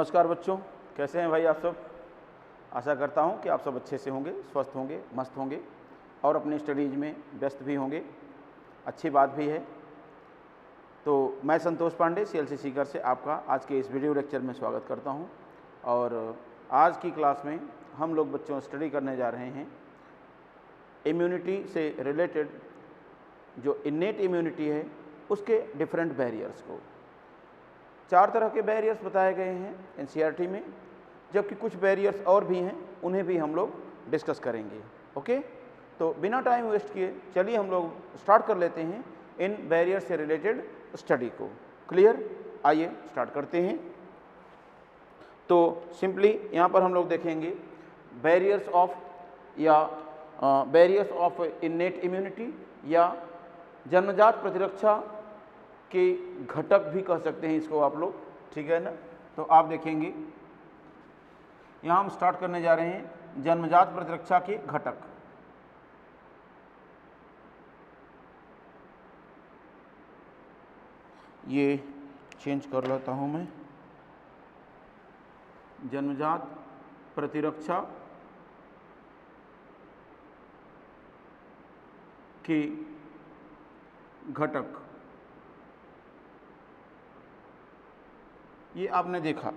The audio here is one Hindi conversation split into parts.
नमस्कार बच्चों, कैसे हैं भाई आप सब। आशा करता हूं कि आप सब अच्छे से होंगे, स्वस्थ होंगे, मस्त होंगे और अपनी स्टडीज़ में व्यस्त भी होंगे। अच्छी बात भी है। तो मैं संतोष पांडे CLC सीकर से आपका आज के इस वीडियो लेक्चर में स्वागत करता हूं। और आज की क्लास में हम लोग बच्चों स्टडी करने जा रहे हैं इम्यूनिटी से रिलेटेड जो इन्नेट इम्यूनिटी है उसके डिफरेंट बैरियर्स को। 4 तरह के बैरियर्स बताए गए हैं NCERT में, जबकि कुछ बैरियर्स और भी हैं, उन्हें भी हम लोग डिस्कस करेंगे। ओके, तो बिना टाइम वेस्ट किए चलिए हम लोग स्टार्ट कर लेते हैं इन बैरियर्स से रिलेटेड स्टडी को। क्लियर, आइए स्टार्ट करते हैं। तो सिंपली यहाँ पर हम लोग देखेंगे बैरियर्स ऑफ इन्नेट इम्यूनिटी या जन्मजात प्रतिरक्षा के घटक भी कह सकते हैं इसको आप लोग, ठीक है ना। तो आप देखेंगे यहाँ हम स्टार्ट करने जा रहे हैं जन्मजात प्रतिरक्षा के घटक। ये चेंज कर लेता हूँ मैं। जन्मजात प्रतिरक्षा के घटक, ये आपने देखा।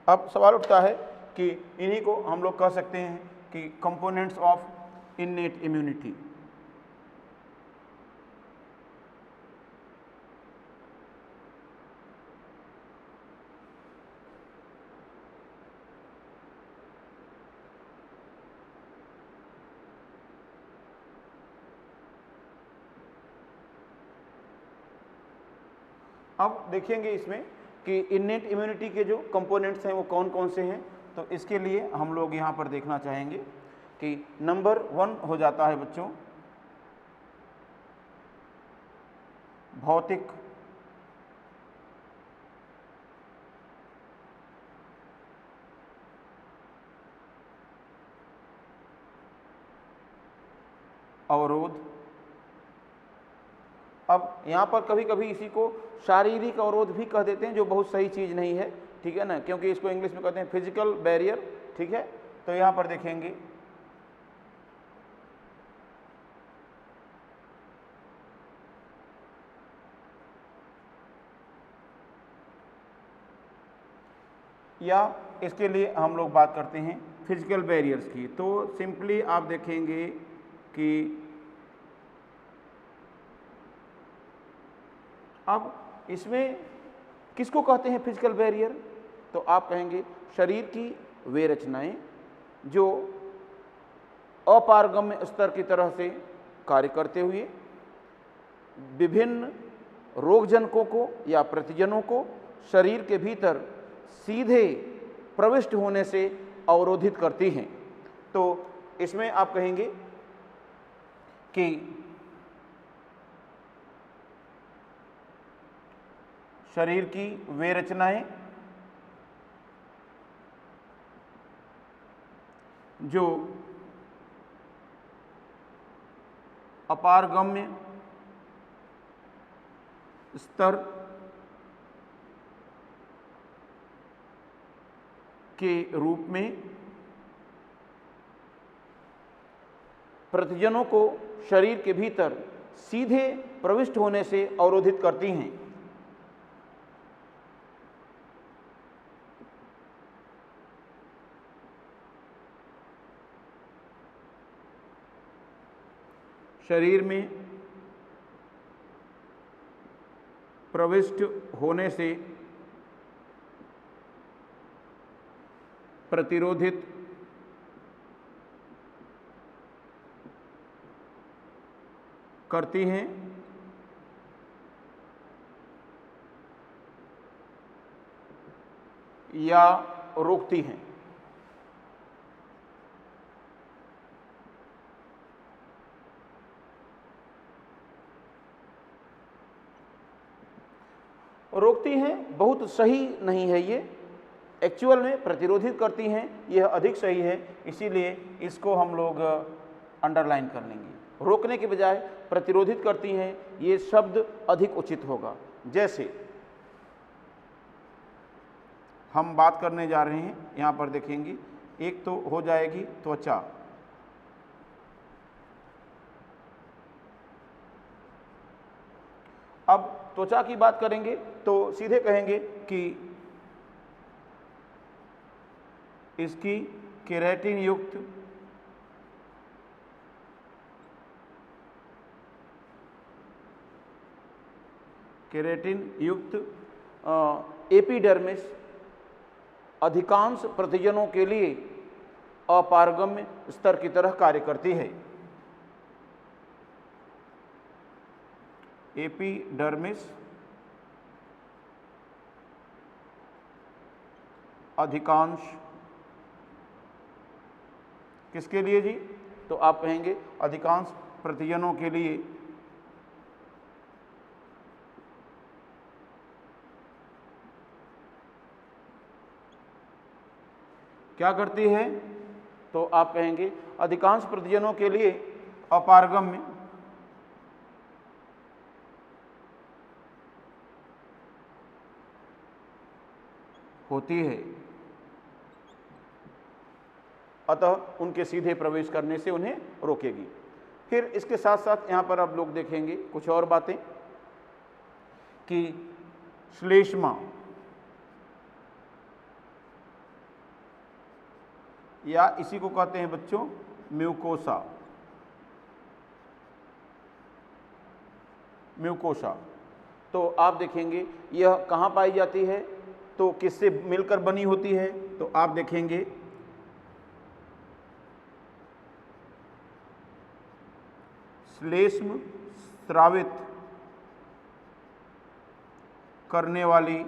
अब सवाल उठता है कि इन्हीं को हम लोग कह सकते हैं कि कंपोनेंट्स ऑफ इन्नेट इम्यूनिटी। अब देखेंगे इसमें कि इन्नेट इम्यूनिटी के जो कंपोनेंट्स हैं वो कौन कौन से हैं। तो इसके लिए हम लोग यहाँ पर देखना चाहेंगे कि नंबर 1 हो जाता है बच्चों भौतिक अवरोध। अब यहाँ पर कभी कभी इसी को शारीरिक अवरोध भी कह देते हैं, जो बहुत सही चीज़ नहीं है, ठीक है ना, क्योंकि इसको इंग्लिश में कहते हैं फिजिकल बैरियर, ठीक है। तो यहाँ पर देखेंगे या इसके लिए हम लोग बात करते हैं फिजिकल बैरियर्स की। तो सिंपली आप देखेंगे कि अब इसमें किसको कहते हैं फिजिकल बैरियर। तो आप कहेंगे शरीर की वे रचनाएं जो अपारगम्य स्तर की तरह से कार्य करते हुए विभिन्न रोगजनकों को या प्रतिजनों को शरीर के भीतर सीधे प्रविष्ट होने से अवरोधित करती हैं। तो इसमें आप कहेंगे कि शरीर की वे रचनाएं जो अपारगम्य स्तर के रूप में प्रतिजनों को शरीर के भीतर सीधे प्रविष्ट होने से अवरोधित करती हैं। शरीर में प्रविष्ट होने से प्रतिरोधित करती हैं या रोकती हैं। रोकती हैं बहुत सही नहीं है, ये एक्चुअल में प्रतिरोधित करती हैं, यह अधिक सही है। इसीलिए इसको हम लोग अंडरलाइन कर लेंगे। रोकने के बजाय प्रतिरोधित करती हैं, ये शब्द अधिक उचित होगा। जैसे हम बात करने जा रहे हैं, यहाँ पर देखेंगे एक तो हो जाएगी त्वचा। अब त्वचा की बात करेंगे तो सीधे कहेंगे कि इसकी केराटिन युक्त एपिडर्मिस अधिकांश प्रतिजनों के लिए अपारगम्य स्तर की तरह कार्य करती है। एपिडर्मिस अधिकांश किसके लिए जी? तो आप कहेंगे अधिकांश प्रतिजनों के लिए क्या करती है? तो आप कहेंगे अधिकांश प्रतिजनों के लिए अपारगम्य होती है, अतः उनके सीधे प्रवेश करने से उन्हें रोकेगी। फिर इसके साथ साथ यहाँ पर आप लोग देखेंगे कुछ और बातें कि श्लेष्मा या इसी को कहते हैं बच्चों म्यूकोसा। म्यूकोसा तो आप देखेंगे यह कहाँ पाई जाती है? तो किससे मिलकर बनी होती है? तो आप देखेंगे श्लेष्म स्रावित करने वाली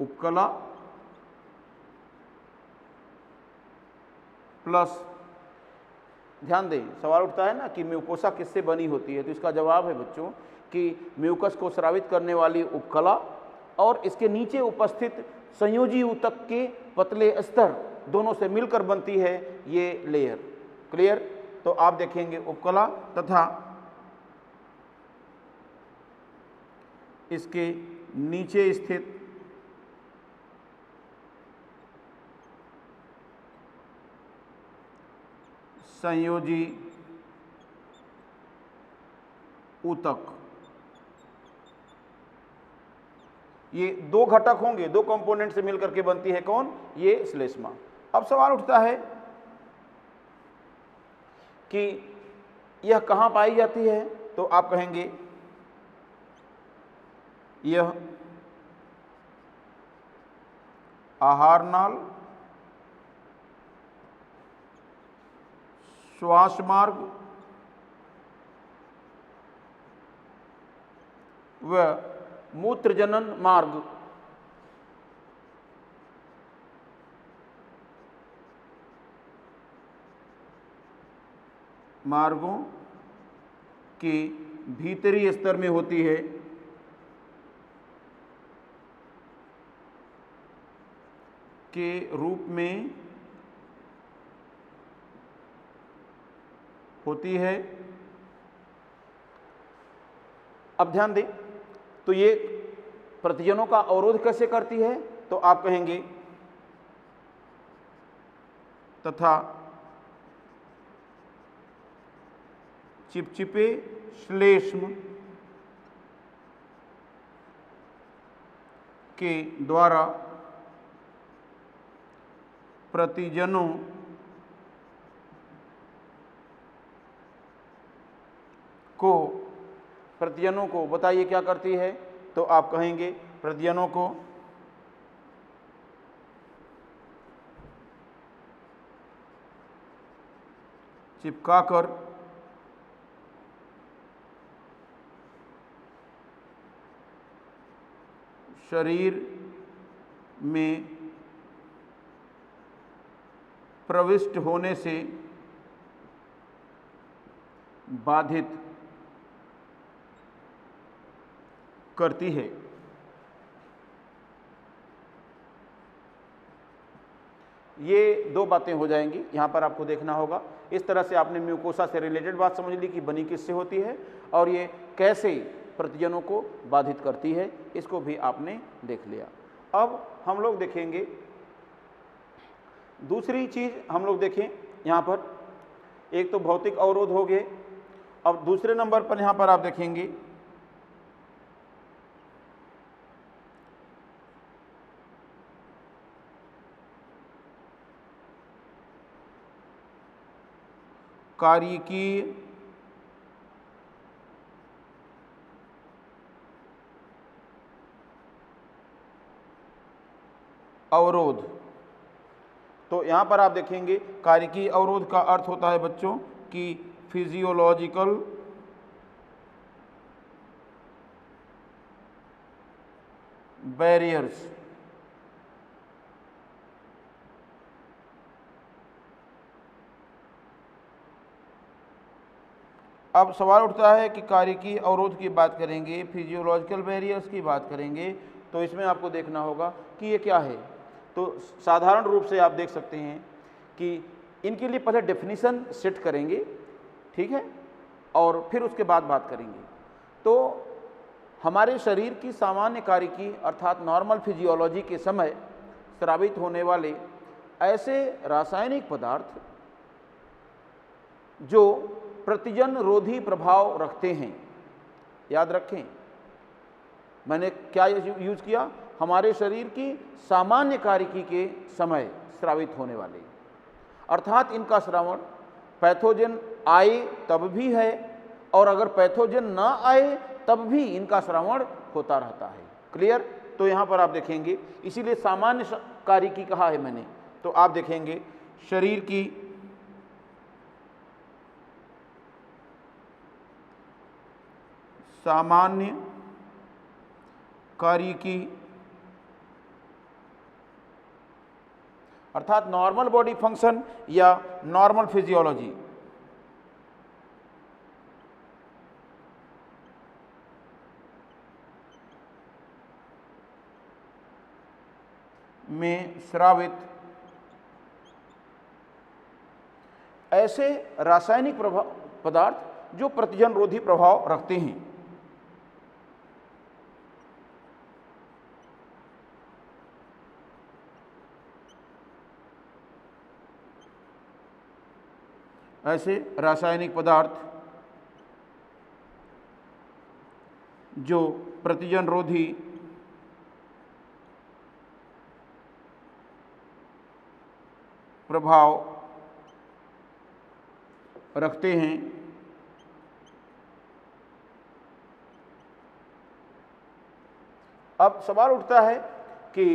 उपकला प्लस, ध्यान दें सवाल उठता है ना कि म्यूकोसा किससे बनी होती है, तो इसका जवाब है बच्चों कि म्यूकस को स्रावित करने वाली उपकला और इसके नीचे उपस्थित संयोजी ऊतक के पतले स्तर दोनों से मिलकर बनती है ये लेयर। क्लियर? तो आप देखेंगे उपकला तथा इसके नीचे स्थित संयोजी ऊतक, ये दो घटक होंगे, दो कंपोनेंट से मिलकर के बनती है कौन? ये श्लेष्मा। अब सवाल उठता है कि यह कहाँ पाई जाती है? तो आप कहेंगे यह आहार नाल, श्वास मार्ग व मूत्रजनन मार्ग मार्गों के भीतरी स्तर में होती है, के रूप में होती है। अब ध्यान दें तो ये प्रतिजनों का अवरोध कैसे करती है? तो आप कहेंगे तथा चिपचिपे श्लेष्म के द्वारा प्रतिजनों को बताइए क्या करती है? तो आप कहेंगे प्रतिजनों को चिपकाकर शरीर में प्रविष्ट होने से बाधित करती है। ये दो बातें हो जाएंगी, यहाँ पर आपको देखना होगा। इस तरह से आपने म्यूकोसा से रिलेटेड बात समझ ली कि बनी किससे होती है और ये कैसे प्रतिजनों को बाधित करती है, इसको भी आपने देख लिया। अब हम लोग देखेंगे दूसरी चीज़, हम लोग देखें यहाँ पर, एक तो भौतिक अवरोध हो गए। अब दूसरे नंबर पर यहाँ पर आप देखेंगे कार्यकीय अवरोध। तो यहाँ पर आप देखेंगे कार्यकीय अवरोध का अर्थ होता है बच्चों कि फिजियोलॉजिकल बैरियर्स। अब सवाल उठता है कि कार्यकीय अवरोध की बात करेंगे, फिजियोलॉजिकल बैरियर्स की बात करेंगे, तो इसमें आपको देखना होगा कि ये क्या है। तो साधारण रूप से आप देख सकते हैं कि इनके लिए पहले डेफिनीशन सेट करेंगे, ठीक है, और फिर उसके बाद बात करेंगे। तो हमारे शरीर की सामान्य कार्यकी अर्थात नॉर्मल फिजियोलॉजी के समय स्रावित होने वाले ऐसे रासायनिक पदार्थ जो प्रतिजन रोधी प्रभाव रखते हैं, याद रखें मैंने क्या यूज किया, हमारे शरीर की सामान्य कार्यकी के समय स्रावित होने वाले, अर्थात इनका श्रवण पैथोजन आए तब भी है और अगर पैथोजन ना आए तब भी इनका श्रवण होता रहता है। क्लियर? तो यहाँ पर आप देखेंगे, इसीलिए सामान्य कार्यकी कहा है मैंने। तो आप देखेंगे शरीर की सामान्य कार्यकी अर्थात नॉर्मल बॉडी फंक्शन या नॉर्मल फिजियोलॉजी में स्रावित ऐसे रासायनिक पदार्थ जो प्रतिजन रोधी प्रभाव रखते हैं, ऐसे रासायनिक पदार्थ जो प्रतिजन रोधी प्रभाव रखते हैं, अब सवाल उठता है कि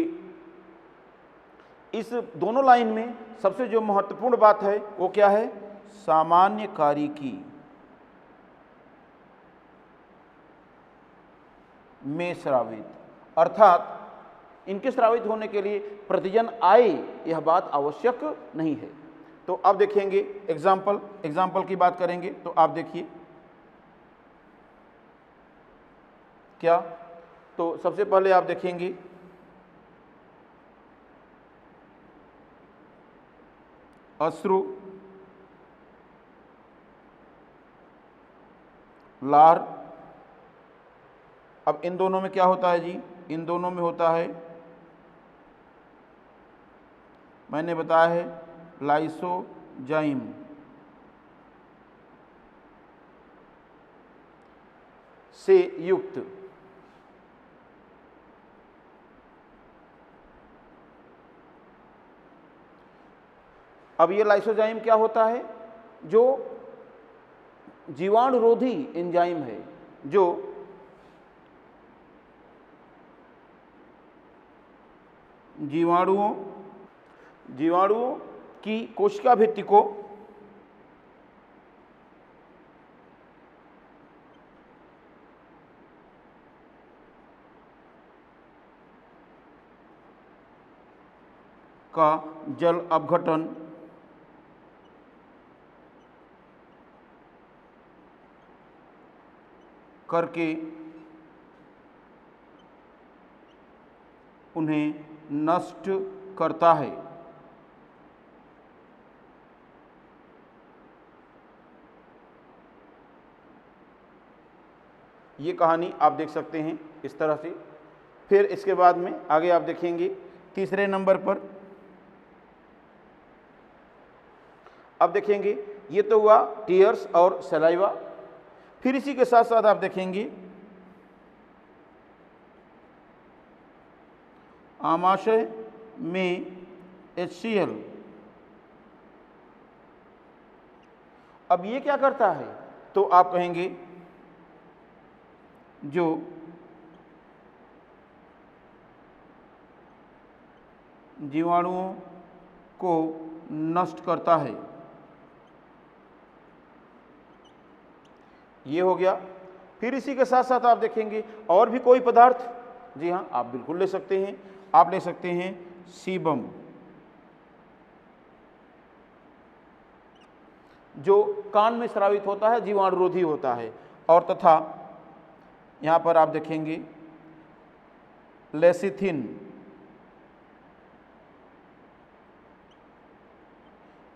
इस दोनों लाइन में सबसे जो महत्वपूर्ण बात है वो क्या है, सामान्य कार्यकी में स्रावित, अर्थात इनके स्रावित होने के लिए प्रतिजन आए यह बात आवश्यक नहीं है। तो अब देखेंगे एग्जाम्पल की बात करेंगे। तो आप देखिए क्या, तो सबसे पहले आप देखेंगे अश्रु, लार। अब इन दोनों में क्या होता है जी, इन दोनों में होता है, मैंने बताया है, लाइसोजाइम। से युक्त अब ये लाइसोजाइम क्या होता है, जो जीवाणुरोधी एंजाइम है, जो जीवाणुओं की कोशिका भित्ति को का जल अपघटन करके उन्हें नष्ट करता है। ये कहानी आप देख सकते हैं इस तरह से। फिर इसके बाद में आगे आप देखेंगे तीसरे नंबर पर, अब देखेंगे ये तो हुआ टीयर्स और सलाइवा। फिर इसी के साथ साथ आप देखेंगे आमाशय में HCl। अब ये क्या करता है, तो आप कहेंगे जो जीवाणुओं को नष्ट करता है, ये हो गया। फिर इसी के साथ साथ आप देखेंगे और भी कोई पदार्थ, जी हाँ आप बिल्कुल ले सकते हैं, आप ले सकते हैं सीबम, जो कान में स्रावित होता है, जीवाणुरोधी होता है। और तथा यहाँ पर आप देखेंगे लेसिथिन।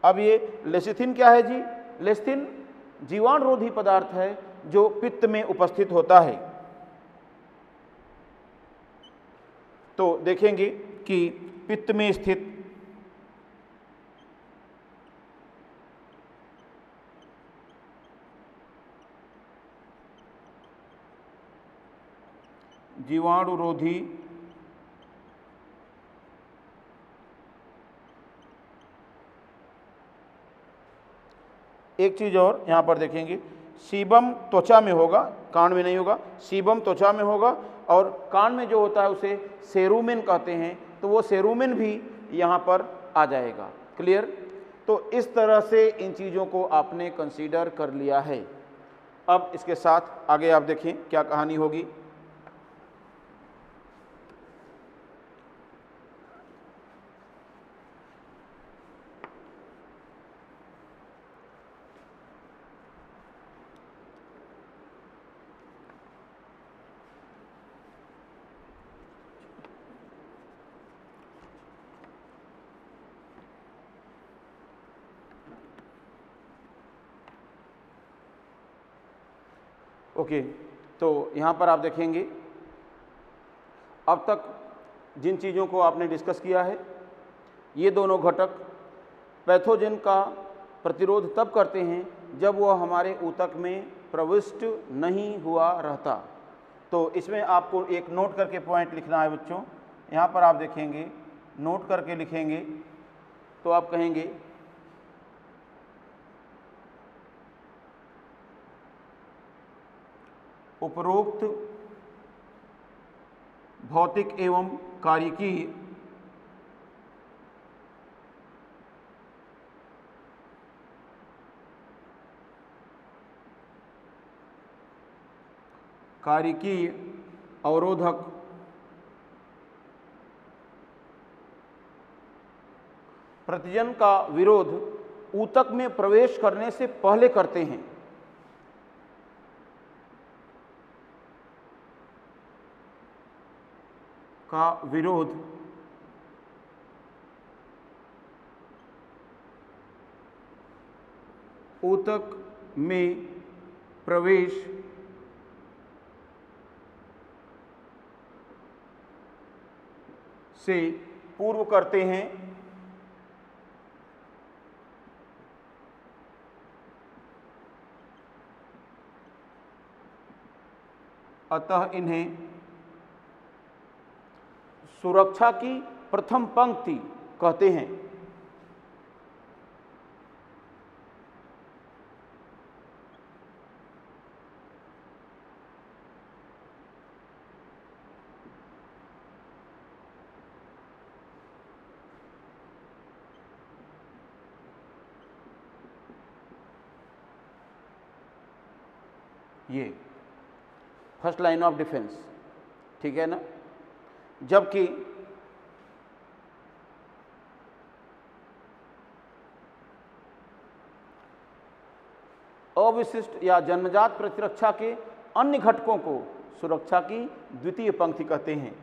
अब ये लेसिथिन क्या है जी? लेसिथिन जीवाणुरोधी पदार्थ है जो पित्त में उपस्थित होता है। तो देखेंगे कि पित्त में स्थित जीवाणुरोधी एक चीज और यहाँ पर देखेंगे, सीबम त्वचा में होगा, कान में नहीं होगा। सीबम त्वचा में होगा और कान में जो होता है उसे सेरुमेन कहते हैं, तो वो सेरुमेन भी यहाँ पर आ जाएगा। क्लियर? तो इस तरह से इन चीज़ों को आपने कंसीडर कर लिया है। अब इसके साथ आगे आप देखें क्या कहानी होगी। ओके, तो यहाँ पर आप देखेंगे अब तक जिन चीज़ों को आपने डिस्कस किया है, ये दोनों घटक पैथोजन का प्रतिरोध तब करते हैं जब वह हमारे ऊतक में प्रविष्ट नहीं हुआ रहता। तो इसमें आपको एक नोट करके पॉइंट लिखना है बच्चों। यहाँ पर आप देखेंगे, नोट करके लिखेंगे तो आप कहेंगे उपरोक्त भौतिक एवं कार्यकीय अवरोधक प्रतिजन का विरोध ऊतक में प्रवेश करने से पहले करते हैं। का विरोध ऊतक में प्रवेश से पूर्व करते हैं। अतः इन्हें सुरक्षा की प्रथम पंक्ति कहते हैं। ये फर्स्ट लाइन ऑफ डिफेंस, ठीक है ना। जबकि अविशिष्ट या जन्मजात प्रतिरक्षा के अन्य घटकों को सुरक्षा की द्वितीय पंक्ति कहते हैं।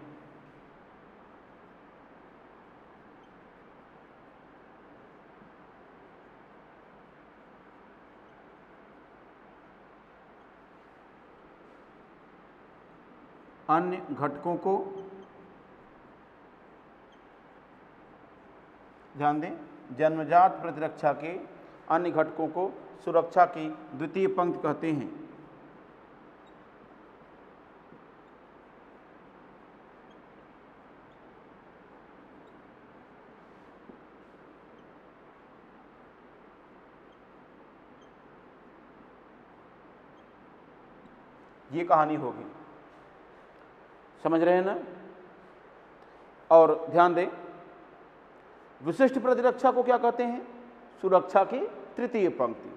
अन्य घटकों को, ध्यान दें, जन्मजात प्रतिरक्षा के अन्य घटकों को सुरक्षा की द्वितीय पंक्ति कहते हैं। ये कहानी होगी, समझ रहे हैं ना। और ध्यान दें, विशिष्ट प्रतिरक्षा को क्या कहते हैं? सुरक्षा की तृतीय पंक्ति।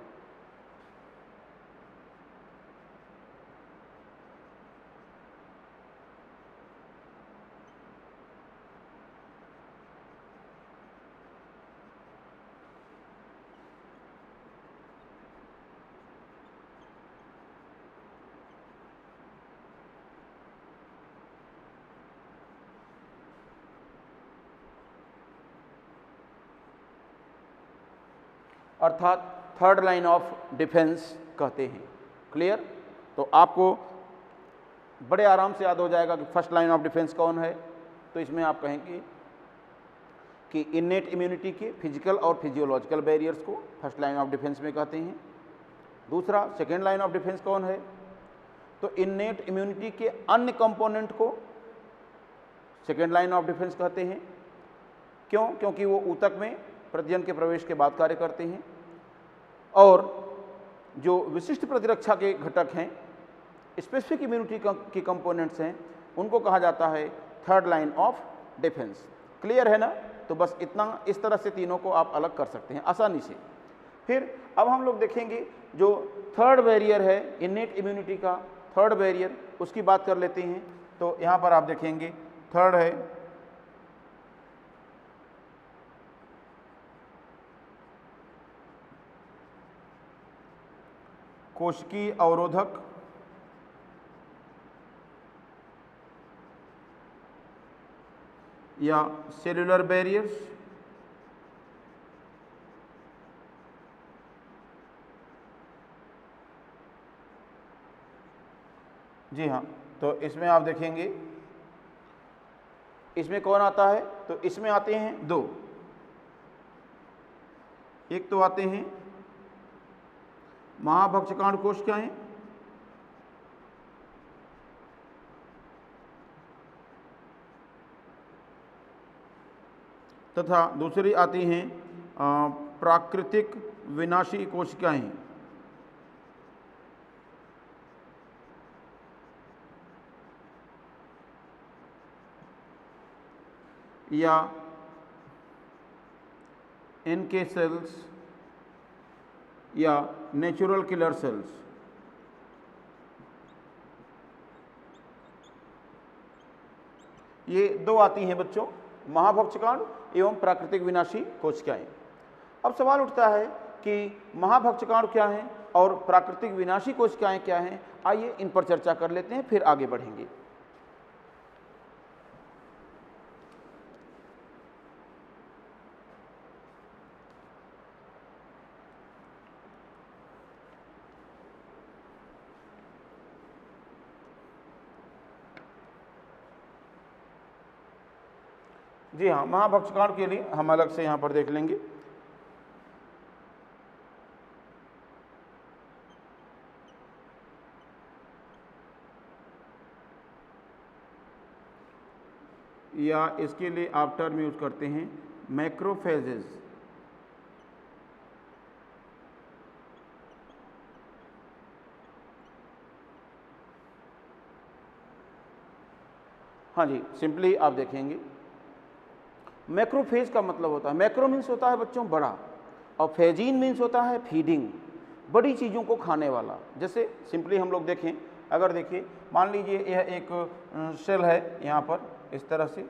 अर्थात थर्ड लाइन ऑफ डिफेंस कहते हैं। क्लियर? तो आपको बड़े आराम से याद हो जाएगा कि फर्स्ट लाइन ऑफ डिफेंस कौन है। तो इसमें आप कहेंगे कि इनेट इम्यूनिटी के फिजिकल और फिजियोलॉजिकल बैरियर्स को फर्स्ट लाइन ऑफ डिफेंस में कहते हैं। दूसरा, सेकेंड लाइन ऑफ डिफेंस कौन है? तो इनेट इम्यूनिटी के अन्य कंपोनेंट को सेकेंड लाइन ऑफ डिफेंस कहते हैं। क्यों? क्योंकि वो ऊतक में प्रजनन के प्रवेश के बाद कार्य करते हैं। और जो विशिष्ट प्रतिरक्षा के घटक हैं, स्पेसिफिक इम्यूनिटी की कंपोनेंट्स हैं, उनको कहा जाता है third line of defence. Clear है ना? तो बस इतना, इस तरह से तीनों को आप अलग कर सकते हैं आसानी से। फिर अब हम लोग देखेंगे जो थर्ड बैरियर है इनेट इम्यूनिटी का, थर्ड बैरियर, उसकी बात कर लेते हैं। तो यहाँ पर आप देखेंगे थर्ड है कोशिकीय अवरोधक या सेल्यूलर बैरियर्स। जी हाँ, तो इसमें आप देखेंगे इसमें कौन आता है? तो इसमें आते हैं दो। एक तो आते हैं महाभक्षकांड कोशिकाएं, तथा दूसरी आती हैं प्राकृतिक विनाशी कोशिकाएं। या NK सेल्स या नेचुरल किलर सेल्स। ये दो आती हैं बच्चों, महाभक्षकांड एवं प्राकृतिक विनाशी कोशिकाएं। अब सवाल उठता है कि महाभक्षकांड क्या है और प्राकृतिक विनाशी कोशिकाएं क्या हैं। आइए इन पर चर्चा कर लेते हैं, फिर आगे बढ़ेंगे। जी हाँ, महाभक्षकांड के लिए हम अलग से यहाँ पर देख लेंगे। या इसके लिए आप टर्म यूज करते हैं मैक्रोफेजेस। हाँ जी, सिंपली आप देखेंगे मैक्रोफेज का मतलब होता है, मैक्रो मीन्स होता है बच्चों बड़ा, और फेजीन मीन्स होता है फीडिंग, बड़ी चीज़ों को खाने वाला। जैसे सिंपली हम लोग देखें, अगर देखिए मान लीजिए यह एक सेल है यहाँ पर इस तरह से,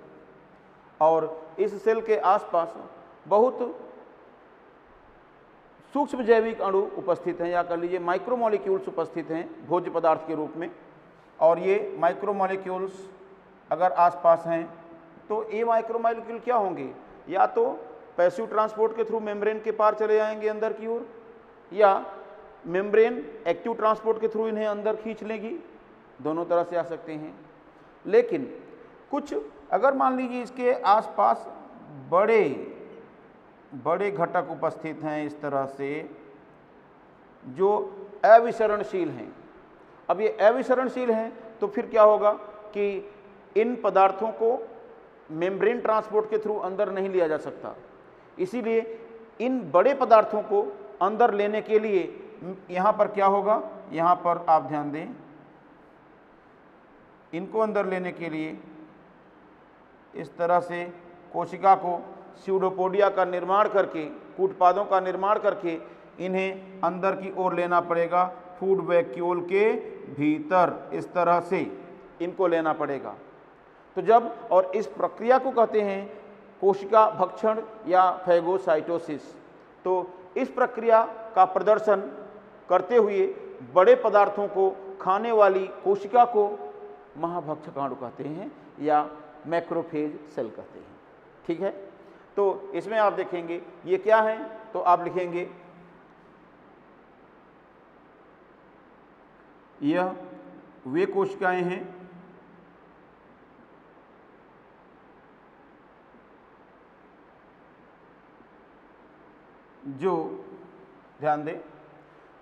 और इस सेल के आसपास बहुत सूक्ष्म जैविक अणु उपस्थित हैं, या कर लीजिए माइक्रोमोलिक्यूल्स उपस्थित हैं भोज्य पदार्थ के रूप में। और ये माइक्रोमोलिक्यूल्स अगर आसपास हैं तो ये माइक्रोमोलिक्यूल क्या होंगे? या तो पैसिव ट्रांसपोर्ट के थ्रू मेम्ब्रेन के पार चले जाएंगे अंदर की ओर, या मेम्ब्रेन एक्टिव ट्रांसपोर्ट के थ्रू इन्हें अंदर खींच लेगी, दोनों तरह से आ सकते हैं। लेकिन कुछ अगर मान लीजिए इसके आसपास बड़े बड़े घटक उपस्थित हैं इस तरह से जो अविसरणशील हैं। अब ये अविसरणशील हैं तो फिर क्या होगा कि इन पदार्थों को मेम्ब्रेन ट्रांसपोर्ट के थ्रू अंदर नहीं लिया जा सकता। इसीलिए इन बड़े पदार्थों को अंदर लेने के लिए यहाँ पर क्या होगा, यहाँ पर आप ध्यान दें, इनको अंदर लेने के लिए इस तरह से कोशिका को स्यूडोपोडिया का निर्माण करके, कूटपादों का निर्माण करके इन्हें अंदर की ओर लेना पड़ेगा, फूड वैक्यूल के भीतर इस तरह से इनको लेना पड़ेगा। तो जब, और इस प्रक्रिया को कहते हैं कोशिका भक्षण या फैगोसाइटोसिस। तो इस प्रक्रिया का प्रदर्शन करते हुए बड़े पदार्थों को खाने वाली कोशिका को महाभक्षकाणु कहते हैं या मैक्रोफेज सेल कहते हैं। ठीक है, तो इसमें आप देखेंगे ये क्या है, तो आप लिखेंगे यह वे कोशिकाएं हैं जो, ध्यान दें,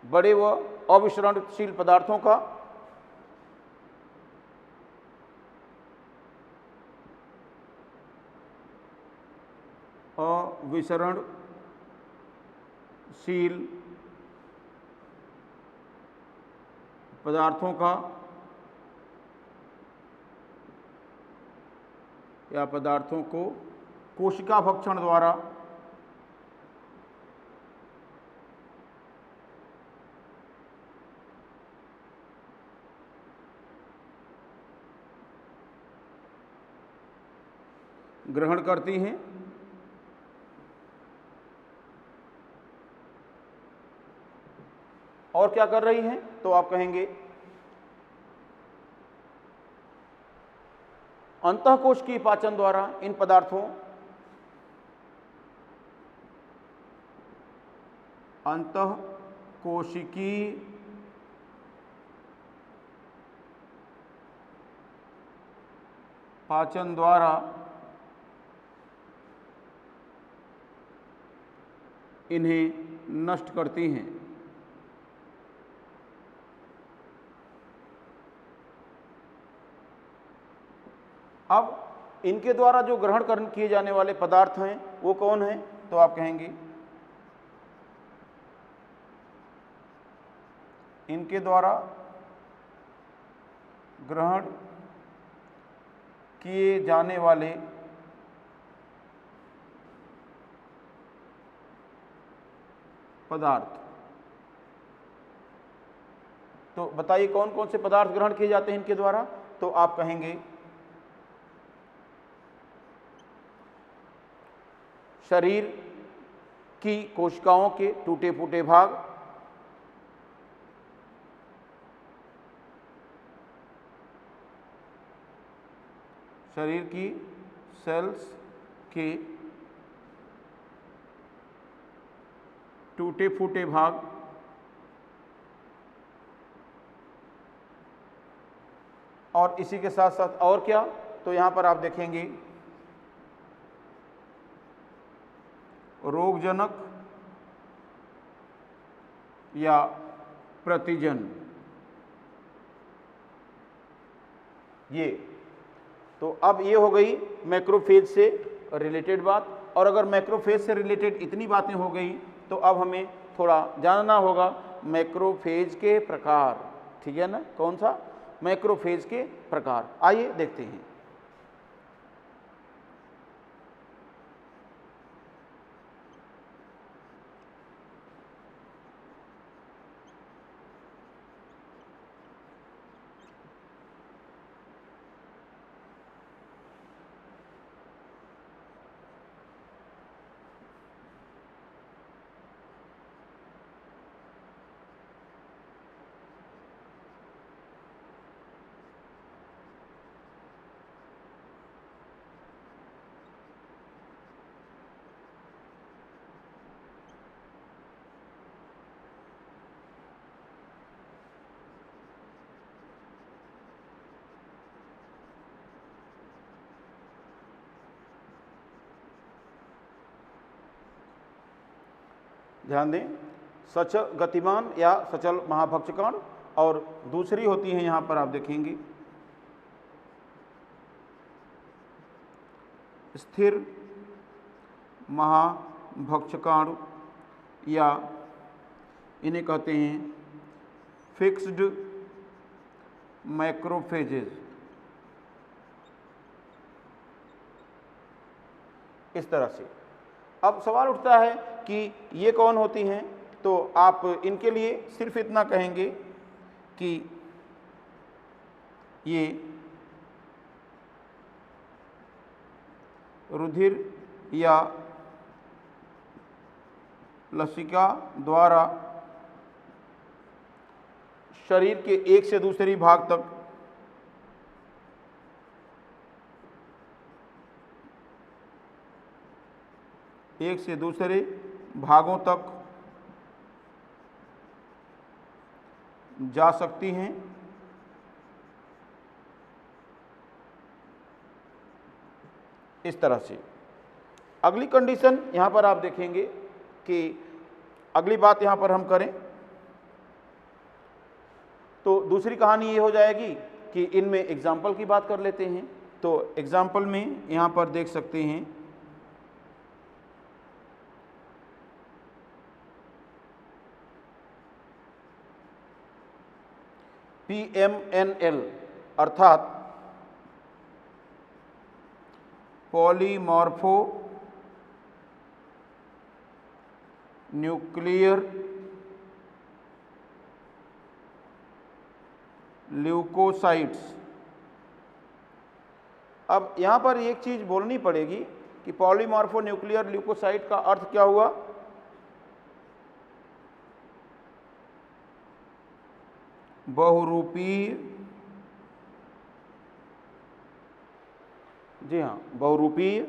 बड़े व अविसरणशील पदार्थों का अविसरणशील पदार्थों का या पदार्थों को कोशिका भक्षण द्वारा ग्रहण करती हैं। और क्या कर रही हैं, तो आप कहेंगे अंतःकोशिकीय पाचन द्वारा इन पदार्थों, अंतःकोशिकीय पाचन द्वारा इन्हें नष्ट करती हैं। अब इनके द्वारा जो ग्रहण किए जाने वाले पदार्थ हैं वो कौन हैं, तो आप कहेंगे इनके द्वारा ग्रहण किए जाने वाले पदार्थ। तो बताइए कौन कौन से पदार्थ ग्रहण किए जाते हैं इनके द्वारा, तो आप कहेंगे शरीर की कोशिकाओं के टूटे फूटे भाग, शरीर की सेल्स के टूटे फूटे भाग, और इसी के साथ साथ और क्या, तो यहां पर आप देखेंगे रोगजनक या प्रतिजन। ये तो अब ये हो गई मैक्रोफेज से रिलेटेड बात। और अगर मैक्रोफेज से रिलेटेड इतनी बातें हो गई तो अब हमें थोड़ा जानना होगा मैक्रोफेज के प्रकार। ठीक है ना, कौन सा, मैक्रोफेज के प्रकार। आइए देखते हैं। ध्यान दें, सचल गतिमान या सचल महाभक्षकाणु, और दूसरी होती है यहाँ पर आप देखेंगे स्थिर महाभक्षकाणु, या इन्हें कहते हैं फिक्स्ड मैक्रोफेजेज। इस तरह से अब सवाल उठता है कि ये कौन होती हैं, तो आप इनके लिए सिर्फ इतना कहेंगे कि ये रुधिर या लसिका द्वारा शरीर के एक से दूसरे भाग तक भागों तक जा सकती हैं। इस तरह से अगली कंडीशन यहाँ पर आप देखेंगे कि अगली बात यहाँ पर हम करें तो दूसरी कहानी ये हो जाएगी कि इनमें एग्जाम्पल की बात कर लेते हैं। तो एग्जाम्पल में यहाँ पर देख सकते हैं PMNL अर्थात पॉलीमॉर्फो न्यूक्लियर ल्यूकोसाइट्स। अब यहाँ पर एक चीज़ बोलनी पड़ेगी कि पॉलीमॉर्फो न्यूक्लियर ल्यूकोसाइट का अर्थ क्या हुआ। बहुरूपीय, जी हाँ, बहुरूपीय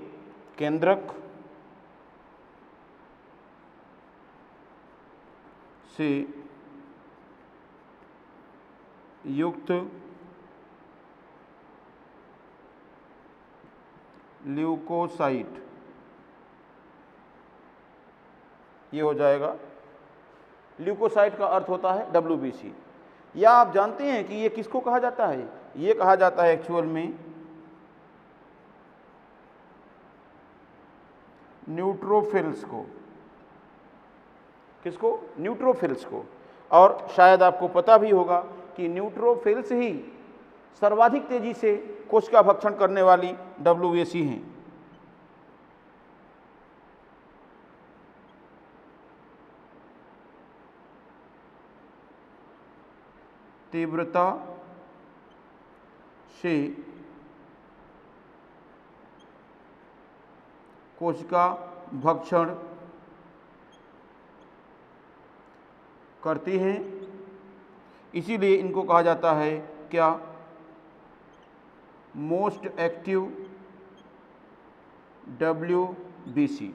केंद्रक से युक्त ल्यूकोसाइट, ये हो जाएगा। ल्यूकोसाइट का अर्थ होता है WBC। या आप जानते हैं कि ये किसको कहा जाता है? ये कहा जाता है एक्चुअल में न्यूट्रोफिल्स को। किसको? न्यूट्रोफिल्स को। और शायद आपको पता भी होगा कि न्यूट्रोफिल्स ही सर्वाधिक तेजी से कोशिका भक्षण करने वाली WBC हैं। तीव्रता से कोशिका भक्षण करती हैं, इसीलिए इनको कहा जाता है क्या? Most active WBC।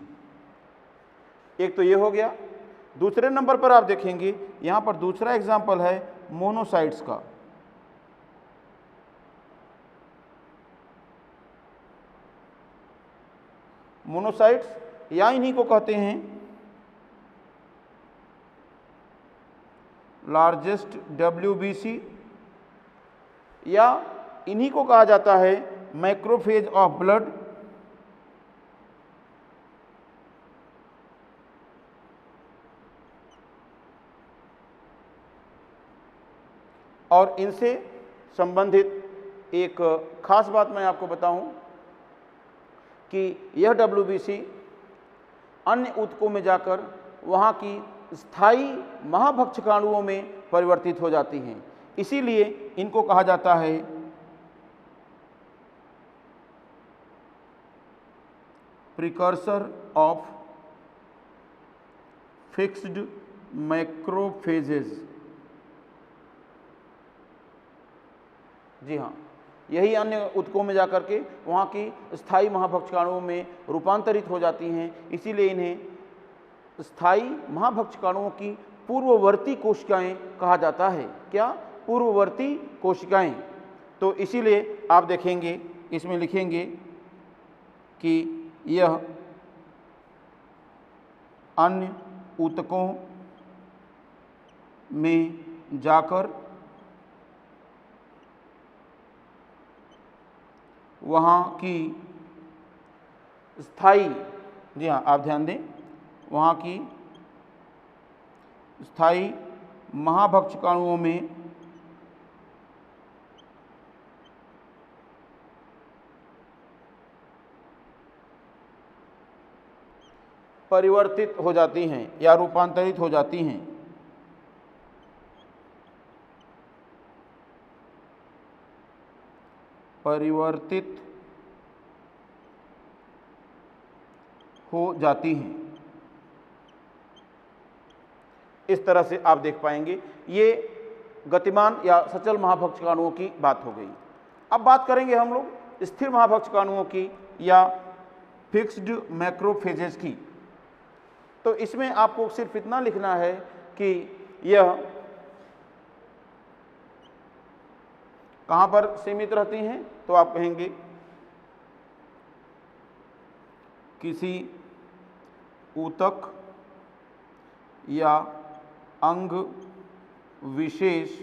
एक तो ये हो गया। दूसरे नंबर पर आप देखेंगे यहाँ पर दूसरा एग्जाम्पल है मोनोसाइट्स का। मोनोसाइट्स या इन्हीं को कहते हैं लार्जेस्ट WBC, या इन्हीं को कहा जाता है मैक्रोफेज ऑफ ब्लड। और इनसे संबंधित एक खास बात मैं आपको बताऊं कि यह WBC अन्य ऊतकों में जाकर वहाँ की स्थायी महाभक्षकाणुओं में परिवर्तित हो जाती हैं। इसीलिए इनको कहा जाता है प्रिकर्सर ऑफ फिक्स्ड मैक्रोफेजेस। जी हाँ, यही अन्य ऊतकों में जाकर के वहाँ की स्थायी महाभक्षकाणुओं में रूपांतरित हो जाती हैं। इसीलिए इन्हें स्थायी महाभक्षकाणुओं की पूर्ववर्ती कोशिकाएं कहा जाता है। क्या? पूर्ववर्ती कोशिकाएं। तो इसीलिए आप देखेंगे इसमें लिखेंगे कि यह अन्य ऊतकों में जाकर वहाँ की स्थायी, जी हाँ आप ध्यान दें, वहाँ की स्थायी महाभक्षकाणुओं में परिवर्तित हो जाती हैं या रूपांतरित हो जाती हैं। परिवर्तित हो जाती हैं। इस तरह से आप देख पाएंगे। ये गतिमान या सचल महाभक्षकाणुओं की बात हो गई। अब बात करेंगे हम लोग स्थिर महाभक्षकाणुओं की या फिक्स्ड मैक्रोफेजेस की। तो इसमें आपको सिर्फ इतना लिखना है कि यह कहाँ पर सीमित रहती हैं, तो आप कहेंगे किसी ऊतक या अंग विशेष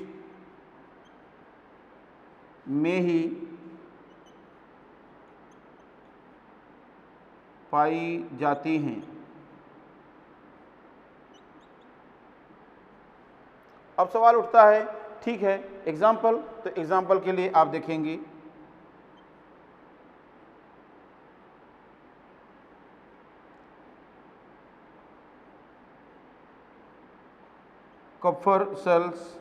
में ही पाई जाती हैं। अब सवाल उठता है, ठीक है एग्जाम्पल, तो एग्जाम्पल के लिए आप देखेंगे कफर सेल्स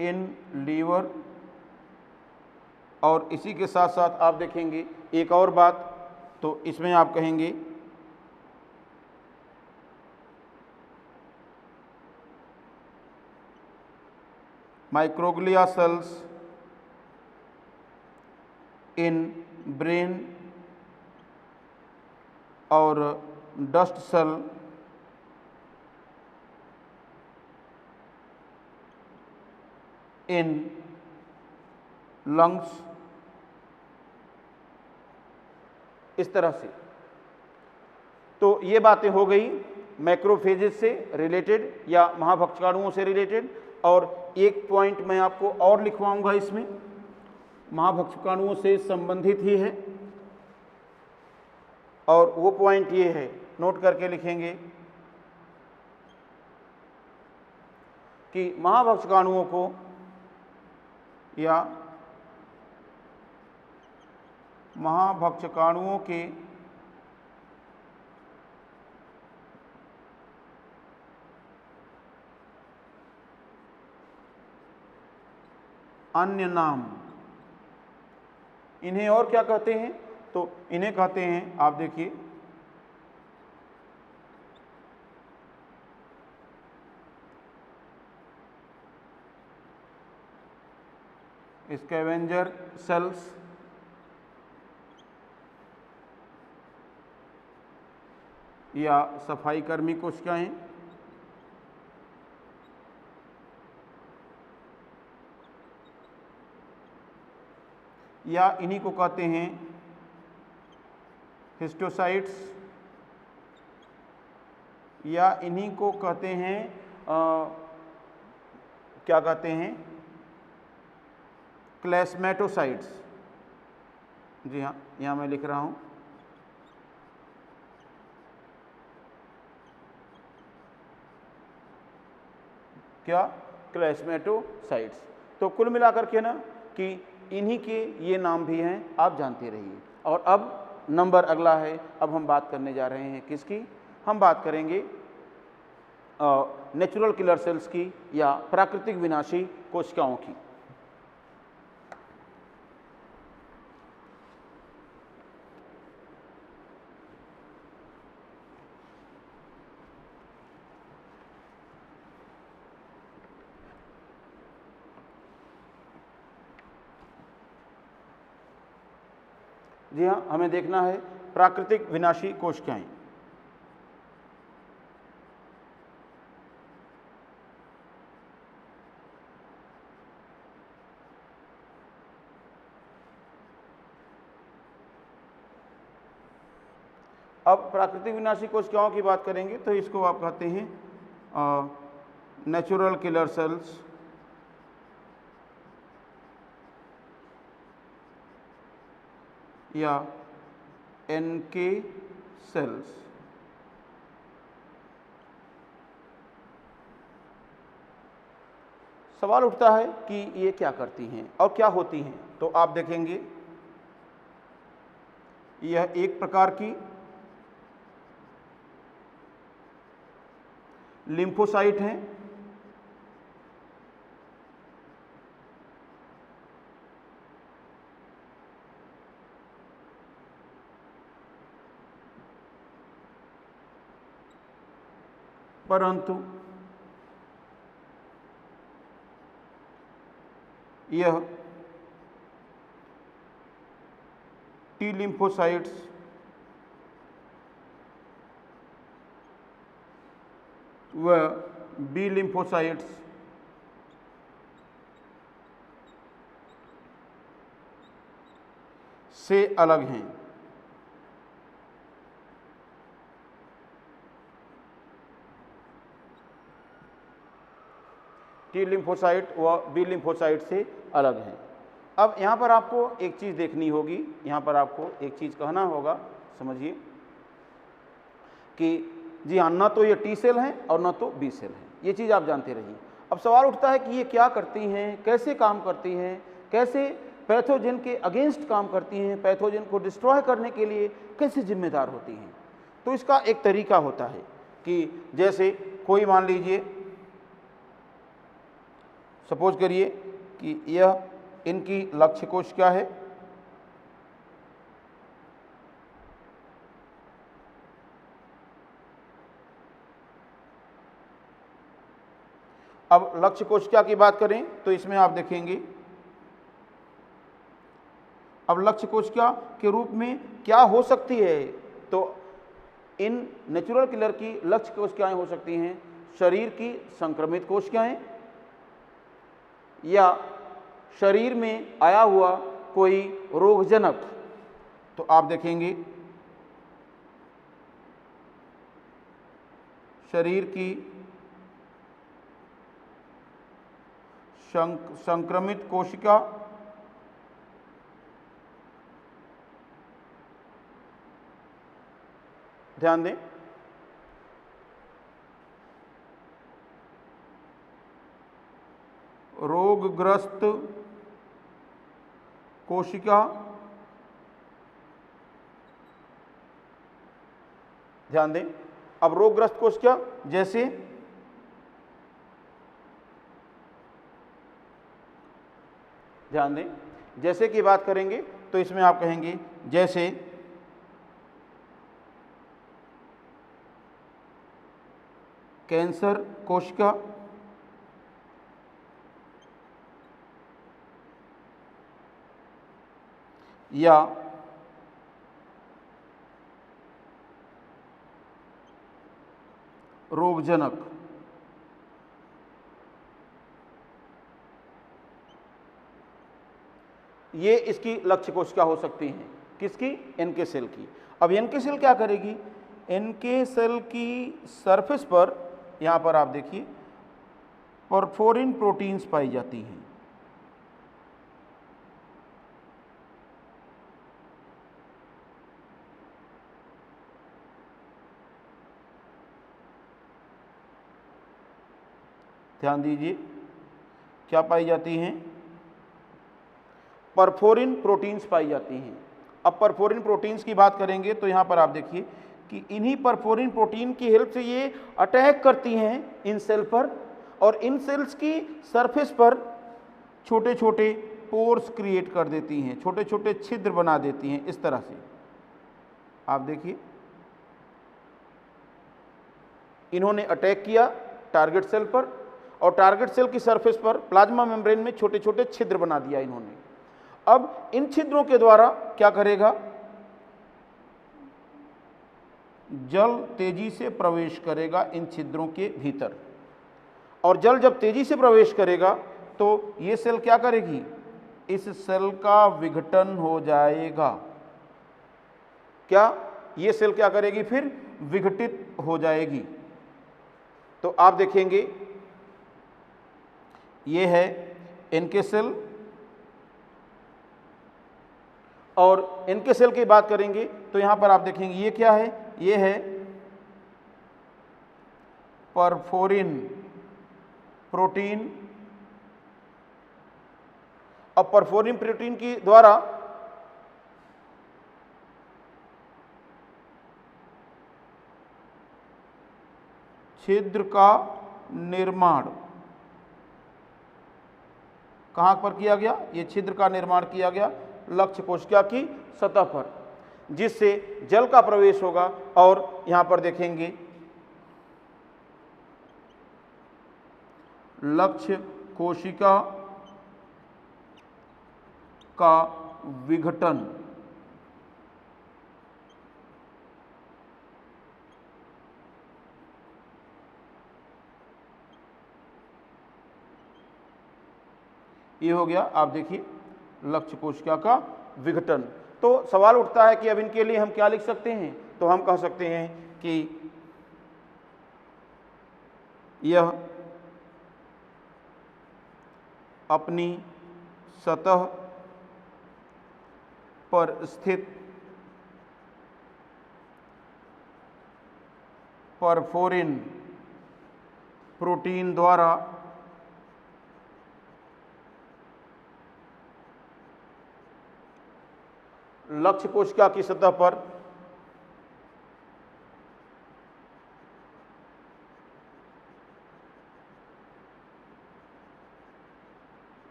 इन लीवर, और इसी के साथ साथ आप देखेंगे एक और बात, तो इसमें आप कहेंगे माइक्रोग्लिया सेल्स इन ब्रेन और डस्ट सेल इन लंग्स। इस तरह से तो ये बातें हो गई मैक्रोफेजेस से रिलेटेड या महाभक्षकाणुओं से रिलेटेड। और एक पॉइंट मैं आपको और लिखवाऊंगा, इसमें महाभक्षकाणुओं से संबंधित ही है, और वो पॉइंट ये है, नोट करके लिखेंगे कि महाभक्षकाणुओं को या महाभक्षकाणुओं के अन्य नाम, इन्हें और क्या कहते हैं, तो इन्हें कहते हैं, आप देखिए स्कैवेंजर सेल्स या सफाई कर्मी कोशिकाएं, या इन्हीं को कहते हैं हिस्टोसाइट्स, या इन्हीं को कहते हैं क्या कहते हैं, क्लेस्मेटोसाइट्स। जी हाँ, यहाँ मैं लिख रहा हूँ क्या, क्लेस्मेटोसाइट्स। तो कुल मिलाकर के ना कि इन्हीं के ये नाम भी हैं, आप जानते रहिए। और अब नंबर अगला है, अब हम बात करने जा रहे हैं किसकी, हम बात करेंगे नेचुरल किलर सेल्स की या प्राकृतिक विनाशी कोशिकाओं की। जी हाँ, हमें देखना है प्राकृतिक विनाशी कोशिकाएं। अब प्राकृतिक विनाशी कोशिकाओं की बात करेंगे तो इसको आप कहते हैं नेचुरल किलर सेल्स, या एनके सेल्स। सवाल उठता है कि ये क्या करती हैं और क्या होती हैं, तो आप देखेंगे यह एक प्रकार की लिम्फोसाइट हैं, परंतु यह टी लिम्फोसाइट्स व बी लिम्फोसाइट्स से अलग हैं। टी लिम्फोसाइट व बी लिम्फोसाइट से अलग हैं। अब यहाँ पर आपको एक चीज़ देखनी होगी, यहाँ पर आपको एक चीज़ कहना होगा, समझिए कि जी हाँ, ना तो ये टी सेल हैं और ना तो बी सेल हैं, ये चीज़ आप जानते रहिए। अब सवाल उठता है कि ये क्या करती हैं, कैसे काम करती हैं, कैसे पैथोजन के अगेंस्ट काम करती हैं, पैथोजन को डिस्ट्रॉय करने के लिए कैसे जिम्मेदार होती हैं। तो इसका एक तरीका होता है कि जैसे कोई मान लीजिए, सपोज करिए कि यह इनकी लक्ष्य कोश क्या है, अब लक्ष्य कोशिका की बात करें तो इसमें आप देखेंगे अब लक्ष्य कोशिका के रूप में क्या हो सकती है, तो इन नेचुरल किलर की लक्ष्य कोशिकाएं हो सकती हैं शरीर की संक्रमित कोशिकाएं या शरीर में आया हुआ कोई रोगजनक। तो आप देखेंगे शरीर की संक्रमित कोशिका ध्यान दें, रोगग्रस्त कोशिका, ध्यान दें। अब रोगग्रस्त कोशिका जैसे ध्यान दें, जैसे की बात करेंगे तो इसमें आप कहेंगे जैसे कैंसर कोशिका, या रोगजनक। ये इसकी लक्ष्य कोशिका हो सकती हैं, किसकी? एनके सेल की। अब एनके सेल क्या करेगी? एनके सेल की सरफेस पर यहाँ पर आप देखिए परफोरिन प्रोटीन्स पाई जाती हैं। ध्यान दीजिए, क्या पाई जाती हैं? परफोरिन प्रोटीन्स पाई जाती हैं। अब परफोरिन प्रोटीन्स की बात करेंगे तो यहाँ पर आप देखिए कि इन्हीं परफोरिन प्रोटीन की हेल्प से ये अटैक करती हैं इन सेल पर, और इन सेल्स की सरफेस पर छोटे छोटे पोर्स क्रिएट कर देती हैं, छोटे छोटे छिद्र बना देती हैं। इस तरह से आप देखिए इन्होंने अटैक किया टारगेट सेल पर, और टारगेट सेल की सरफेस पर प्लाज्मा मेम्ब्रेन में छोटे छोटे छिद्र बना दिया इन्होंने। अब इन छिद्रों के द्वारा क्या करेगा? जल तेजी से प्रवेश करेगा इन छिद्रों के भीतर, और जल जब तेजी से प्रवेश करेगा तो ये सेल क्या करेगी? इस सेल का विघटन हो जाएगा। क्या? ये सेल क्या करेगी, फिर विघटित हो जाएगी। तो आप देखेंगे ये है NK सेल, और NK सेल की बात करेंगे तो यहां पर आप देखेंगे ये क्या है, ये है परफोरिन प्रोटीन। अब परफोरिन प्रोटीन की द्वारा छिद्र का निर्माण कहां पर किया गया, ये छिद्र का निर्माण किया गया लक्ष्य कोशिका की सतह पर, जिससे जल का प्रवेश होगा। और यहां पर देखेंगे लक्ष्य कोशिका का विघटन, ये हो गया। आप देखिए लक्ष्य कोशिका का विघटन। तो सवाल उठता है कि अब इनके लिए हम क्या लिख सकते हैं, तो हम कह सकते हैं कि यह अपनी सतह पर स्थित परफोरिन प्रोटीन द्वारा लक्ष्य कोशिका की सतह पर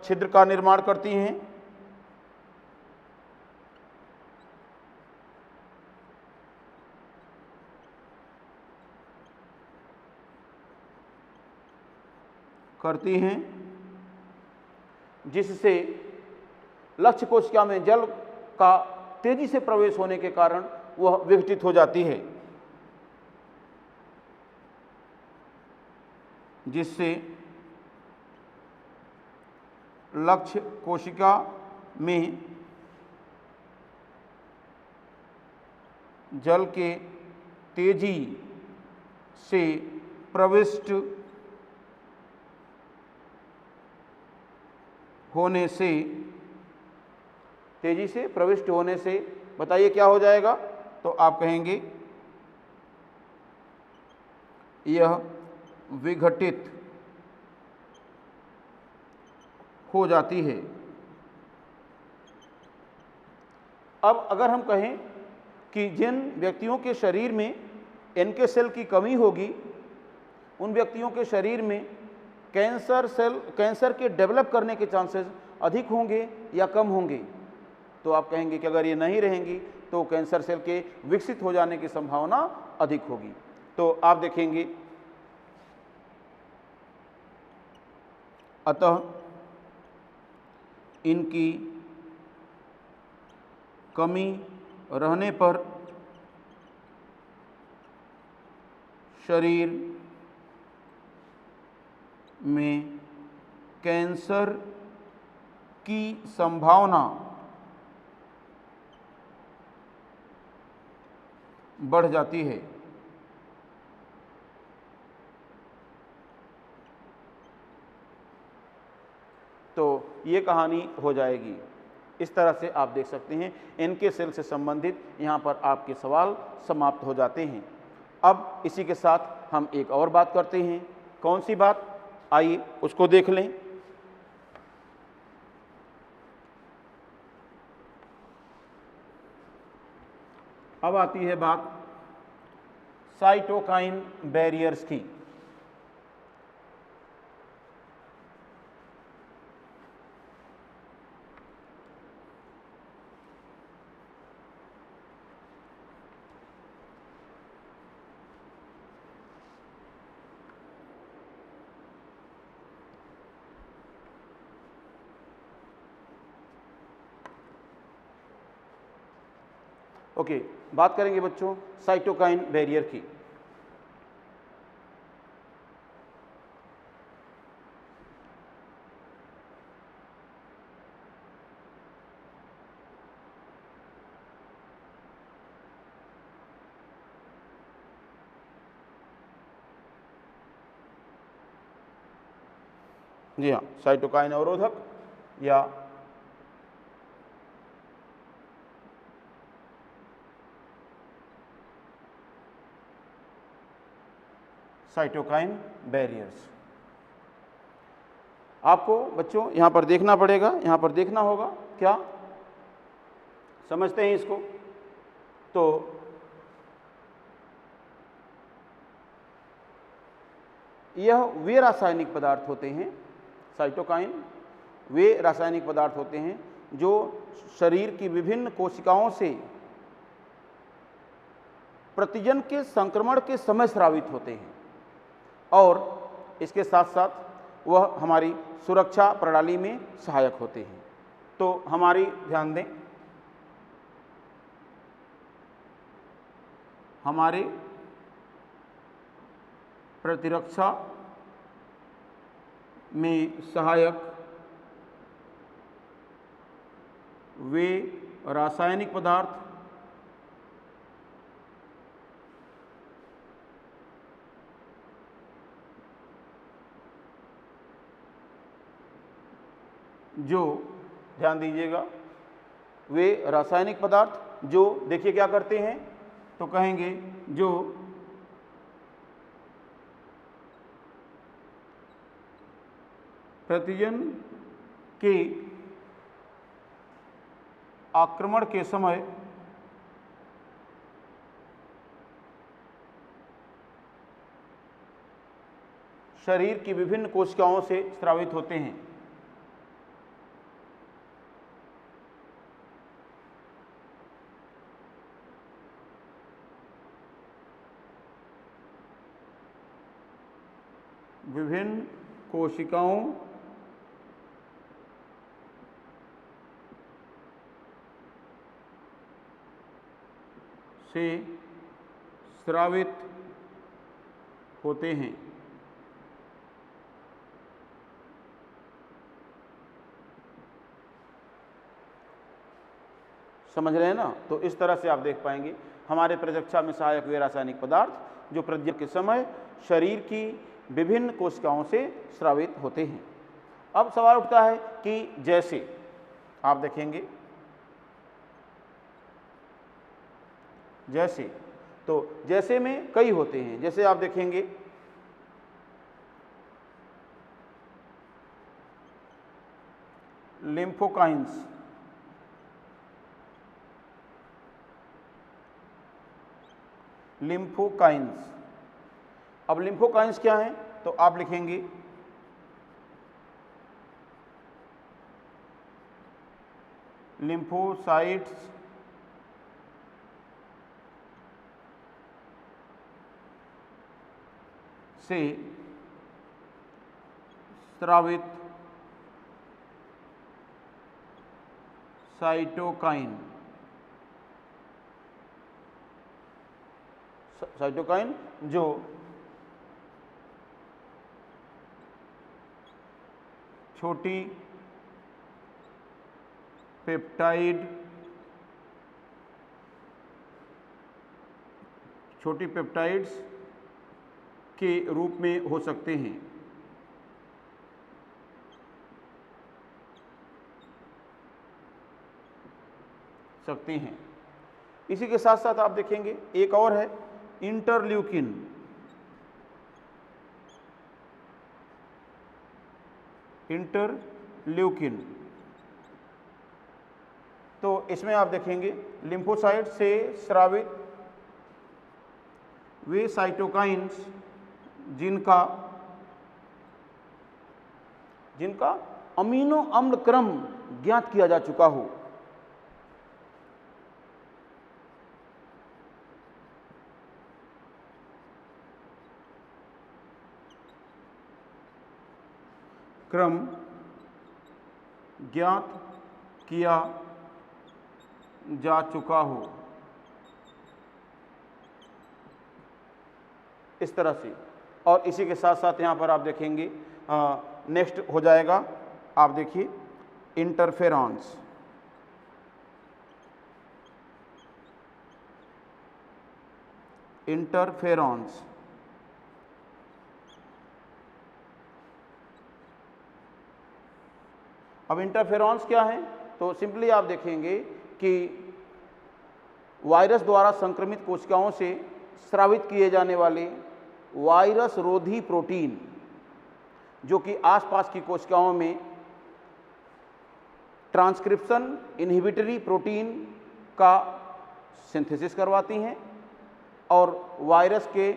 छिद्र का निर्माण करती हैं। जिससे लक्ष्य कोशिका में जल का तेजी से प्रवेश होने के कारण वह विघटित हो जाती है, जिससे लक्ष्य कोशिका में जल के तेजी से प्रविष्ट होने से बताइए क्या हो जाएगा, तो आप कहेंगे यह विघटित हो जाती है। अब अगर हम कहें कि जिन व्यक्तियों के शरीर में NK सेल की कमी होगी, उन व्यक्तियों के शरीर में कैंसर के डेवलप करने के चांसेस अधिक होंगे या कम होंगे, तो आप कहेंगे कि अगर ये नहीं रहेंगी तो कैंसर सेल के विकसित हो जाने की संभावना अधिक होगी। तो आप देखेंगे अतः इनकी कमी रहने पर शरीर में कैंसर की संभावना बढ़ जाती है। तो ये कहानी हो जाएगी। इस तरह से आप देख सकते हैं NK सेल से संबंधित यहाँ पर आपके सवाल समाप्त हो जाते हैं। अब इसी के साथ हम एक और बात करते हैं। कौन सी बात, आइए उसको देख लें। अब आती है बात साइटोकाइन बैरियर्स की। ओके, बात करेंगे बच्चों साइटोकाइन बैरियर की। जी हाँ, साइटोकाइन अवरोधक या साइटोकाइन बैरियर्स। आपको बच्चों यहाँ पर देखना पड़ेगा, यहाँ पर देखना होगा, क्या समझते हैं इसको? तो यह वे रासायनिक पदार्थ होते हैं, साइटोकाइन वे रासायनिक पदार्थ होते हैं जो शरीर की विभिन्न कोशिकाओं से प्रतिजन के संक्रमण के समय स्रावित होते हैं और इसके साथ साथ वह हमारी सुरक्षा प्रणाली में सहायक होते हैं। तो हमारी ध्यान दें, हमारे प्रतिरक्षा में सहायक वे रासायनिक पदार्थ जो, ध्यान दीजिएगा, वे रासायनिक पदार्थ जो, देखिए क्या करते हैं, तो कहेंगे जो प्रतिजन के आक्रमण के समय शरीर की विभिन्न कोशिकाओं से स्रावित होते हैं। विभिन्न कोशिकाओं से स्रावित होते हैं। समझ रहे हैं ना? तो इस तरह से आप देख पाएंगे हमारे प्रतिरक्षा में सहायक वे रासायनिक पदार्थ जो प्रतिजन के समय शरीर की विभिन्न कोशिकाओं से स्रावित होते हैं। अब सवाल उठता है कि जैसे आप देखेंगे, जैसे, तो जैसे में कई होते हैं, जैसे आप देखेंगे लिम्फोकाइंस, लिम्फोकाइंस। अब लिम्फोकाइंस क्या है? तो आप लिखेंगे लिम्फोसाइट्स से स्रावित साइटोकाइन, साइटोकाइन जो छोटी पेप्टाइड, छोटी पेप्टाइड्स के रूप में हो सकते हैं। इसी के साथ साथ आप देखेंगे एक और है इंटरल्यूकिन। इंटरल्यूकिन, तो इसमें आप देखेंगे लिम्फोसाइट से स्रावित वे साइटोकाइंस जिनका अमीनो अम्ल क्रम ज्ञात किया जा चुका हो। क्रम ज्ञात किया जा चुका हो, इस तरह से। और इसी के साथ साथ यहाँ पर आप देखेंगे नेक्स्ट हो जाएगा, आप देखिए इंटरफेरॉन्स। इंटरफेरॉन्स अब इंटरफेरॉन्स क्या है? तो सिंपली आप देखेंगे कि वायरस द्वारा संक्रमित कोशिकाओं से स्रावित किए जाने वाले वायरस रोधी प्रोटीन जो कि आसपास की कोशिकाओं में ट्रांसक्रिप्शन इनहिबिटरी प्रोटीन का सिंथेसिस करवाती हैं और वायरस के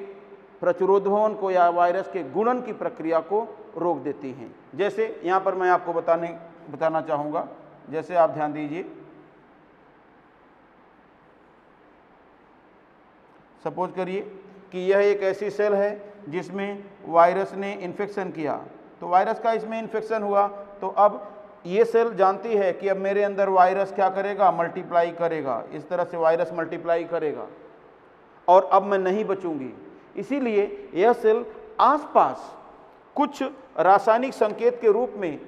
प्रचुरोधवन को या वायरस के गुणन की प्रक्रिया को रोक देती हैं। जैसे यहाँ पर मैं आपको बताना चाहूँगा, जैसे आप ध्यान दीजिए, सपोज करिए कि यह एक ऐसी सेल है जिसमें वायरस ने इन्फेक्शन किया, तो वायरस का इसमें इन्फेक्शन हुआ, तो अब ये सेल जानती है कि अब मेरे अंदर वायरस क्या करेगा, मल्टीप्लाई करेगा, इस तरह से वायरस मल्टीप्लाई करेगा और अब मैं नहीं बचूंगी। इसीलिए यह सेल आसपास कुछ रासायनिक संकेत के रूप में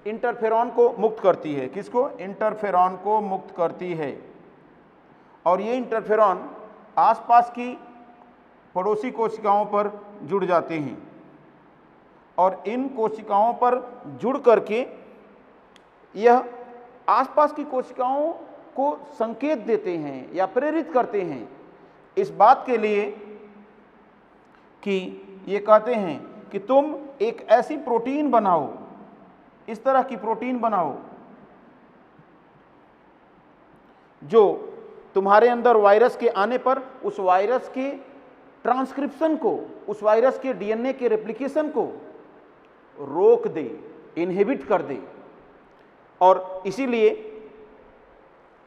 इंटरफेरॉन को मुक्त करती है। किसको? इंटरफेरॉन को मुक्त करती है। और ये इंटरफेरॉन आसपास की पड़ोसी कोशिकाओं पर जुड़ जाते हैं और इन कोशिकाओं पर जुड़ करके यह आसपास की कोशिकाओं को संकेत देते हैं या प्रेरित करते हैं इस बात के लिए कि ये कहते हैं कि तुम एक ऐसी प्रोटीन बनाओ, इस तरह की प्रोटीन बनाओ जो तुम्हारे अंदर वायरस के आने पर उस वायरस के ट्रांसक्रिप्शन को, उस वायरस के डीएनए के रेप्लिकेशन को रोक दे, इनहिबिट कर दे। और इसीलिए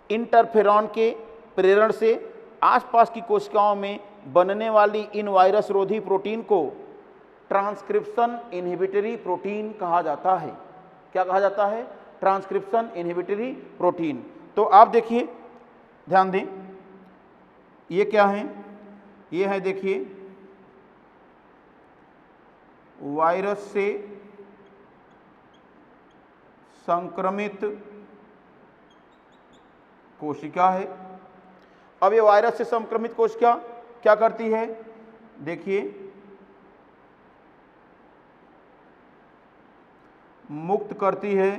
इंटरफेरॉन के प्रेरण से आसपास की कोशिकाओं में बनने वाली इन वायरस रोधी प्रोटीन को ट्रांसक्रिप्शन इनहिबिटरी प्रोटीन कहा जाता है। क्या कहा जाता है? Transcription inhibitory protein. तो आप देखिए, ध्यान दें, ये क्या है? ये है, देखिए, वायरस से संक्रमित कोशिका है। अब ये वायरस से संक्रमित कोशिका क्या करती है? देखिए, मुक्त करती है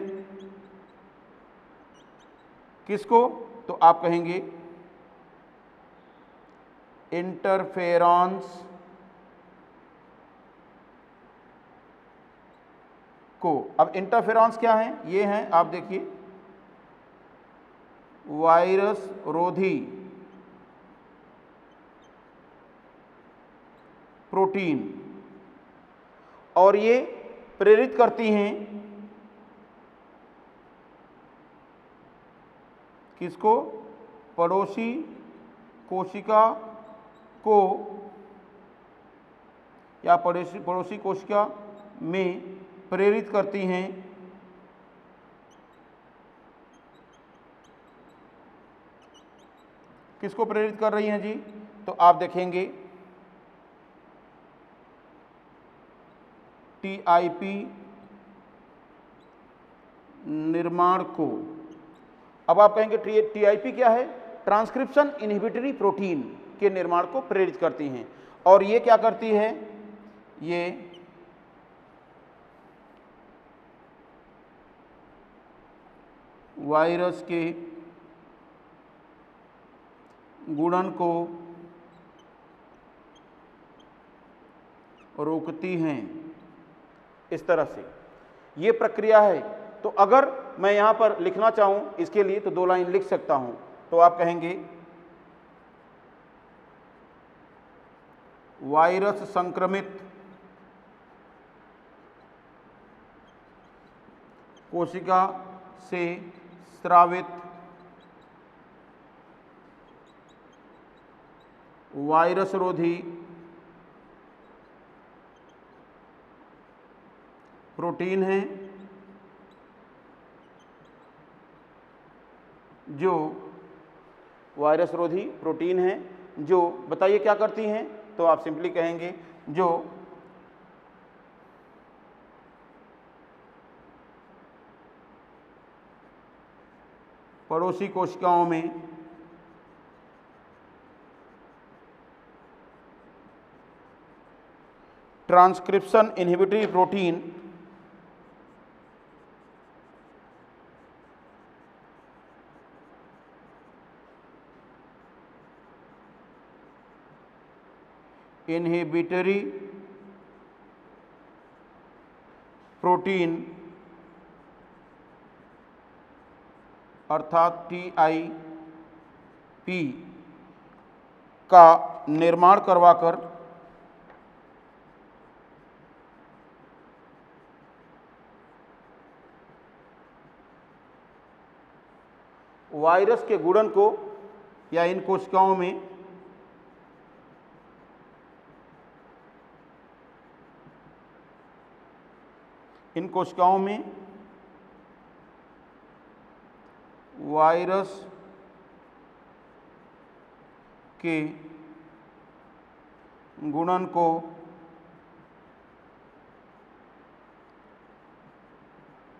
किसको? तो आप कहेंगे इंटरफेरॉन्स को। अब इंटरफेरॉन्स क्या है? ये हैं, आप देखिए, वायरस रोधी प्रोटीन, और ये प्रेरित करती हैं किसको? पड़ोसी कोशिका को या पड़ोसी कोशिका में प्रेरित करती हैं किसको प्रेरित कर रही हैं जी? तो आप देखेंगे टीआईपी निर्माण को। अब आप कहेंगे टीआईपी क्या है? ट्रांसक्रिप्शन इनहिबिटरी प्रोटीन के निर्माण को प्रेरित करती हैं। और ये क्या करती है? ये वायरस के गुणन को रोकती हैं। इस तरह से ये प्रक्रिया है। तो अगर मैं यहाँ पर लिखना चाहूँ इसके लिए तो 2 लाइन लिख सकता हूँ। तो आप कहेंगे वायरस संक्रमित कोशिका से स्रावित वायरस रोधी प्रोटीन है जो वायरस रोधी प्रोटीन है जो, बताइए क्या करती हैं? तो आप सिंपली कहेंगे जो पड़ोसी कोशिकाओं में transcription inhibitory protein inhibitory protein अर्थात TIP का निर्माण करवाकर वायरस के गुणन को या इन कोशिकाओं में वायरस के गुणन को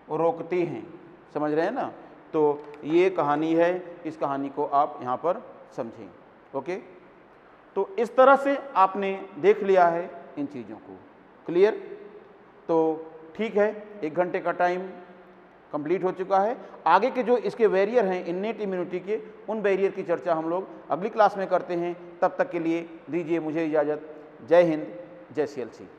रोकती हैं। समझ रहे हैं ना? तो ये कहानी है, इस कहानी को आप यहाँ पर समझें। ओके, तो इस तरह से आपने देख लिया है इन चीज़ों को। क्लियर? तो ठीक है, 1 घंटे का टाइम कंप्लीट हो चुका है। आगे के जो इसके बैरियर हैं इन्नेट इम्यूनिटी के, उन बैरियर की चर्चा हम लोग अगली क्लास में करते हैं। तब तक के लिए दीजिए मुझे इजाज़त। जय हिंद, जय CLC।